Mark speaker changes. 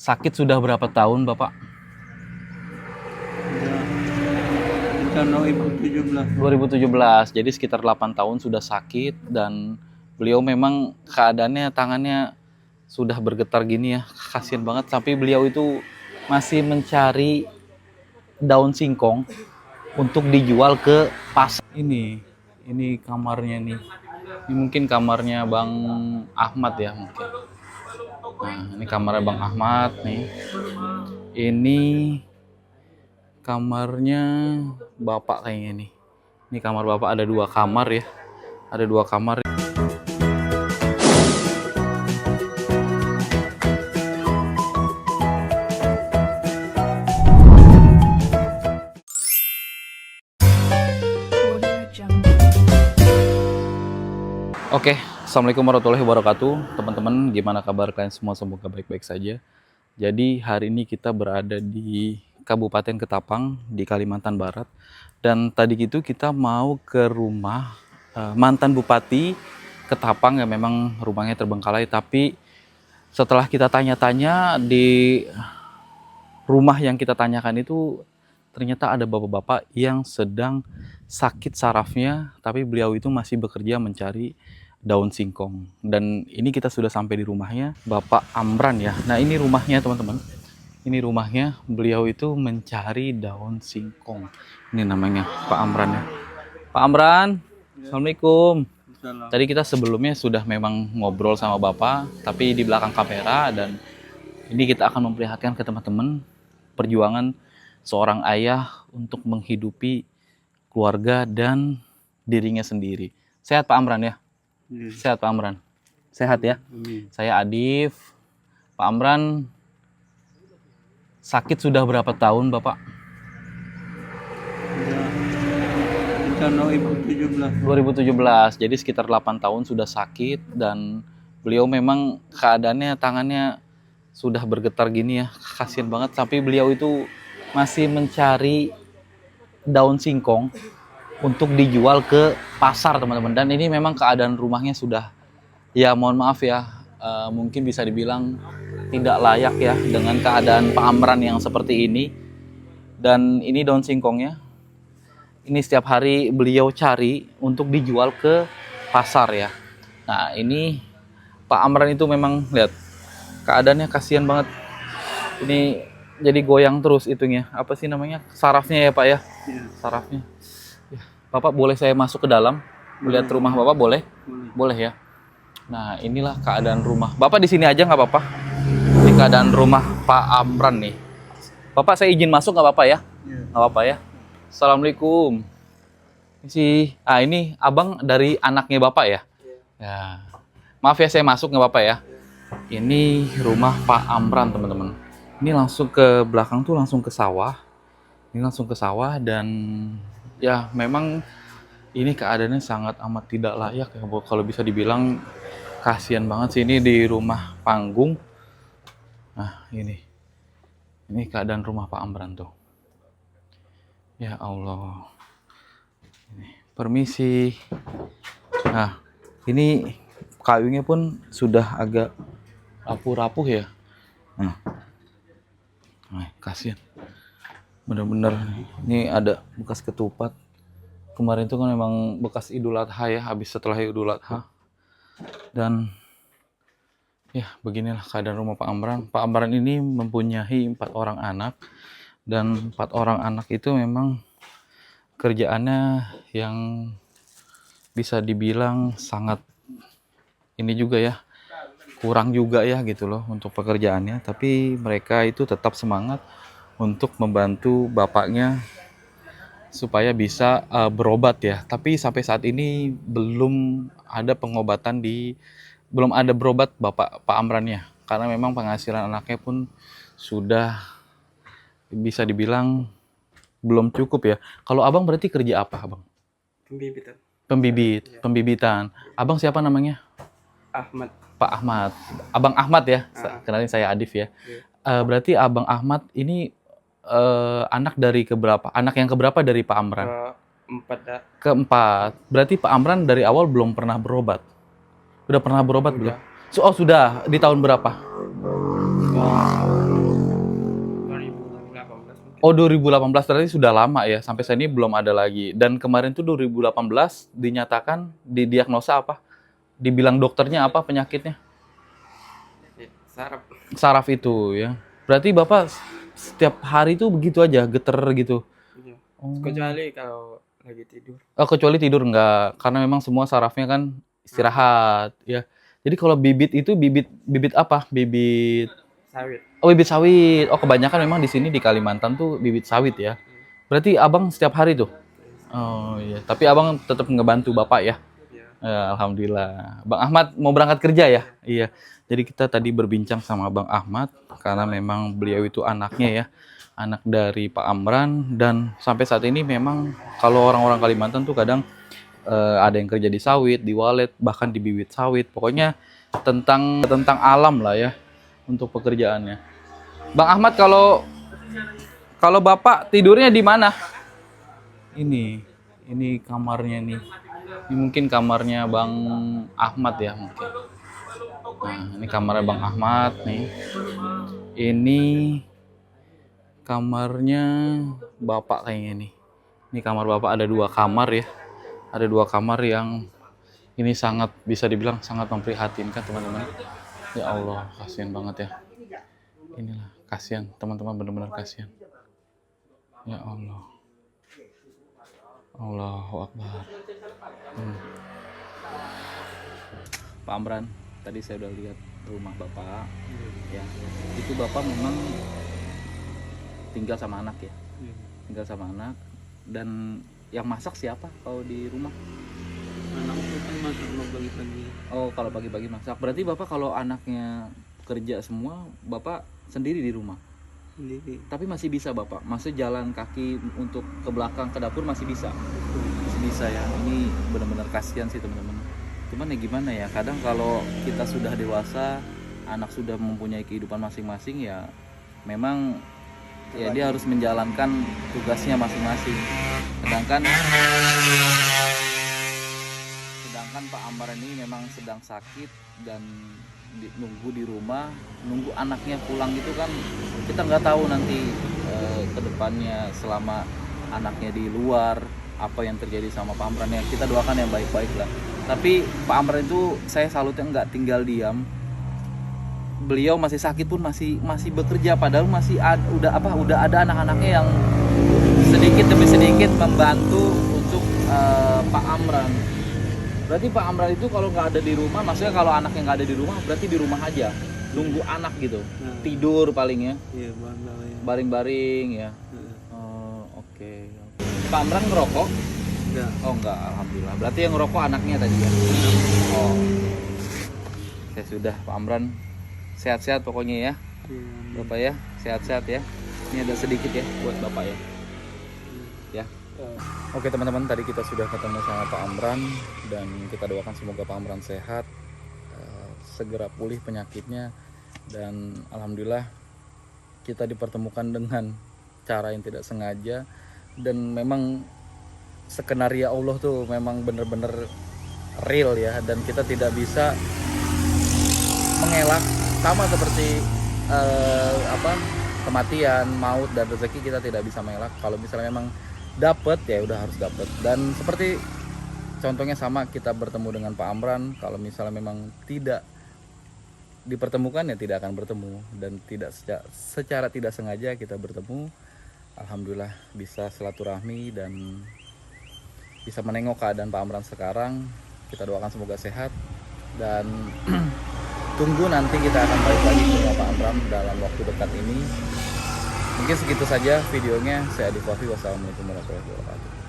Speaker 1: Sakit sudah berapa tahun, Bapak?
Speaker 2: Tahun 2017.
Speaker 1: 2017. Jadi sekitar 8 tahun sudah sakit dan beliau memang keadaannya tangannya sudah bergetar gini ya. Kasian banget, tapi beliau itu masih mencari daun singkong untuk dijual ke pasar. Ini kamarnya nih. Ini mungkin kamarnya Bang Ahmad ya mungkin. Nah, ini kamarnya Bang Ahmad nih. Ini kamarnya Bapak kayaknya nih. Ini kamar Bapak, ada 2 kamar ya. Ada 2 kamar. Oke, Assalamualaikum warahmatullahi wabarakatuh. Teman-teman, gimana kabar kalian semua? Semoga baik-baik saja. Jadi hari ini kita berada di Kabupaten Ketapang di Kalimantan Barat. Dan tadi gitu kita mau ke rumah mantan Bupati Ketapang yang memang rumahnya terbengkalai. Tapi setelah kita tanya-tanya di rumah yang kita tanyakan itu, ternyata ada bapak-bapak yang sedang sakit sarafnya, tapi beliau itu masih bekerja mencari daun singkong. Dan ini kita sudah sampai di rumahnya Bapak Amran ya. Nah, ini rumahnya teman-teman. Ini rumahnya, beliau itu mencari daun singkong. Ini namanya Pak Amran ya. Pak Amran, Assalamualaikum.
Speaker 2: Salah.
Speaker 1: Tadi kita sebelumnya sudah memang ngobrol sama Bapak, tapi di belakang kamera, dan ini kita akan memperlihatkan ke teman-teman perjuangan seorang ayah untuk menghidupi keluarga dan dirinya sendiri. Sehat Pak Amran ya? Sehat Pak Amran? Sehat ya?
Speaker 2: Amin.
Speaker 1: Saya Adif. Pak Amran sakit sudah berapa tahun Bapak?
Speaker 2: Tahun 2017.
Speaker 1: 2017. Jadi sekitar 8 tahun sudah sakit dan beliau memang keadaannya tangannya sudah bergetar gini ya. Kasian banget, tapi beliau itu masih mencari daun singkong untuk dijual ke pasar teman-teman. Dan ini memang keadaan rumahnya sudah, ya mohon maaf ya, mungkin bisa dibilang tidak layak ya dengan keadaan Pak Amran yang seperti ini. Dan ini daun singkongnya, ini setiap hari beliau cari untuk dijual ke pasar ya. Nah, ini Pak Amran itu memang lihat keadaannya kasihan banget. Ini jadi goyang terus itunya. Apa sih namanya? Sarafnya ya Pak ya?
Speaker 2: Ya.
Speaker 1: Sarafnya. Ya, Bapak boleh saya masuk ke dalam melihat rumah Bapak, boleh?
Speaker 2: Boleh.
Speaker 1: Boleh ya. Nah, inilah keadaan rumah. Bapak di sini aja nggak apa-apa. Ini keadaan rumah Pak Amran nih. Bapak saya izin masuk nggak apa-apa ya?
Speaker 2: Ya.
Speaker 1: Nggak apa-apa ya. Assalamualaikum. Ini abang dari anaknya Bapak ya? Ya. Maaf ya saya masuk nggak apa-apa ya. Ini rumah Pak Amran teman-teman. Ini langsung ke belakang tuh langsung ke sawah. Ini langsung ke sawah dan ya memang ini keadaannya sangat amat tidak layak ya. Kalau bisa dibilang kasihan banget sih ini di rumah panggung. Nah ini keadaan rumah Pak Amran tuh. Ya Allah. Ini, permisi. Nah ini kayunya pun sudah agak rapuh-rapuh ya. Nah, kasihan. Bener-bener ini ada bekas ketupat. Kemarin itu kan memang bekas Idul Adha ya, habis setelah Idul Adha. Dan ya beginilah keadaan rumah Pak Amran. Pak Amran ini mempunyai 4 orang anak. Dan 4 orang anak itu memang kerjaannya yang bisa dibilang sangat ini juga ya, kurang juga ya gitu loh untuk pekerjaannya. Tapi mereka itu tetap semangat untuk membantu bapaknya supaya bisa berobat ya. Tapi sampai saat ini belum ada pengobatan belum ada berobat Bapak Pak Amrannya. Karena memang penghasilan anaknya pun sudah bisa dibilang belum cukup ya. Kalau abang berarti kerja apa abang?
Speaker 2: Pembibitan.
Speaker 1: Pembibitan. Abang siapa namanya?
Speaker 2: Ahmad.
Speaker 1: Pak Ahmad. Abang Ahmad ya. Kenalin saya Adif ya. Berarti Abang Ahmad ini anak dari keberapa? Anak yang keberapa dari Pak Amran?
Speaker 2: Keempat.
Speaker 1: Keempat. Berarti Pak Amran dari awal belum pernah berobat. Udah pernah berobat belum? Oh sudah. Di tahun berapa? Oh 2018 berarti sudah lama ya, sampai saat ini belum ada lagi. Dan kemarin tuh 2018 dinyatakan, didiagnosa apa? Dibilang dokternya apa penyakitnya?
Speaker 2: Saraf.
Speaker 1: Saraf itu ya. Berarti Bapak setiap hari tuh begitu aja, geter gitu?
Speaker 2: Iya.
Speaker 1: Oh.
Speaker 2: Kecuali kalau lagi tidur.
Speaker 1: Oh, kecuali tidur enggak, karena memang semua sarafnya kan istirahat ya. Jadi kalau bibit itu bibit apa? Bibit
Speaker 2: Sawit.
Speaker 1: oh bibit sawit. Oh kebanyakan memang di sini di Kalimantan tuh bibit sawit ya. Berarti abang setiap hari tuh? Oh iya. Tapi abang tetap ngebantu bapak ya?
Speaker 2: Iya.
Speaker 1: Ya, alhamdulillah. Bang Ahmad mau berangkat kerja ya? Iya. Jadi kita tadi berbincang sama Bang Ahmad karena memang beliau itu anaknya ya. Anak dari Pak Amran, dan sampai saat ini memang kalau orang-orang Kalimantan tuh kadang ada yang kerja di sawit, di walet, bahkan di bibit sawit. Pokoknya tentang alam lah ya untuk pekerjaannya. Bang Ahmad, kalau Bapak tidurnya di mana? Ini kamarnya nih. Ini mungkin kamarnya Bang Ahmad ya mungkin. Nah, ini kamarnya Bang Ahmad nih. Ini kamarnya Bapak kayaknya nih. Ini kamar Bapak, ada 2 kamar ya. Ada 2 kamar yang ini sangat bisa dibilang sangat memprihatinkan teman-teman. Ya Allah, kasihan banget ya. Inilah kasihan teman-teman, benar-benar kasihan. Ya Allah. Allahu Akbar. Pak Amran, tadi saya udah lihat rumah Bapak. Ya, itu Bapak memang tinggal sama anak ya? Tinggal sama anak. Dan yang masak siapa kalau di rumah?
Speaker 2: Anak itu kan masak mau pagi-pagi.
Speaker 1: Oh, kalau pagi-pagi masak. Berarti Bapak kalau anaknya kerja semua, Bapak sendiri di rumah?
Speaker 2: Sendiri.
Speaker 1: Tapi masih bisa Bapak? Maksudnya jalan kaki untuk ke belakang ke dapur masih bisa? Masih bisa ya? Ini benar-benar kasihan sih teman-teman. Cuman ya gimana ya, kadang kalau kita sudah dewasa, anak sudah mempunyai kehidupan masing-masing ya memang ya dia harus menjalankan tugasnya masing-masing. Sedangkan Pak Amran ini memang sedang sakit dan nunggu di rumah, nunggu anaknya pulang gitu kan, kita nggak tahu nanti ke depannya selama anaknya di luar apa yang terjadi sama Pak Amran. Ya kita doakan yang baik-baik lah. Tapi Pak Amran itu saya salutnya nggak tinggal diam. Beliau masih sakit pun masih bekerja, padahal udah ada anak-anaknya yang sedikit demi sedikit membantu untuk Pak Amran. Berarti Pak Amran itu kalau nggak ada di rumah, maksudnya kalau anaknya nggak ada di rumah, berarti di rumah aja nunggu anak gitu, tidur paling ya?
Speaker 2: Iya,
Speaker 1: baring-baring ya. Oke. Pak Amran ngerokok?
Speaker 2: Enggak.
Speaker 1: Oh enggak, alhamdulillah. Berarti yang ngerokok anaknya tadi ya? Oh. Oke sudah, Pak Amran sehat-sehat pokoknya ya. Bapak ya, sehat-sehat ya. Ini ada sedikit ya buat Bapak ya. Ya. Oke teman-teman, tadi kita sudah ketemu sama Pak Amran dan kita doakan semoga Pak Amran sehat, segera pulih penyakitnya, dan alhamdulillah kita dipertemukan dengan cara yang tidak sengaja, dan memang skenario Allah tuh memang bener-bener real ya, dan kita tidak bisa mengelak, sama seperti kematian, maut, dan rezeki kita tidak bisa mengelak. Kalau misalnya memang dapat ya udah harus dapat. Dan seperti contohnya sama kita bertemu dengan Pak Amran, kalau misalnya memang tidak dipertemukan ya tidak akan bertemu, dan tidak secara tidak sengaja kita bertemu, alhamdulillah bisa silaturahmi dan bisa menengok keadaan Pak Amran sekarang. Kita doakan semoga sehat dan tunggu nanti kita akan balik lagi ke Pak Amran dalam waktu dekat ini. Mungkin segitu saja videonya. Saya Adi Wafi, wassalamualaikum warahmatullahi wabarakatuh.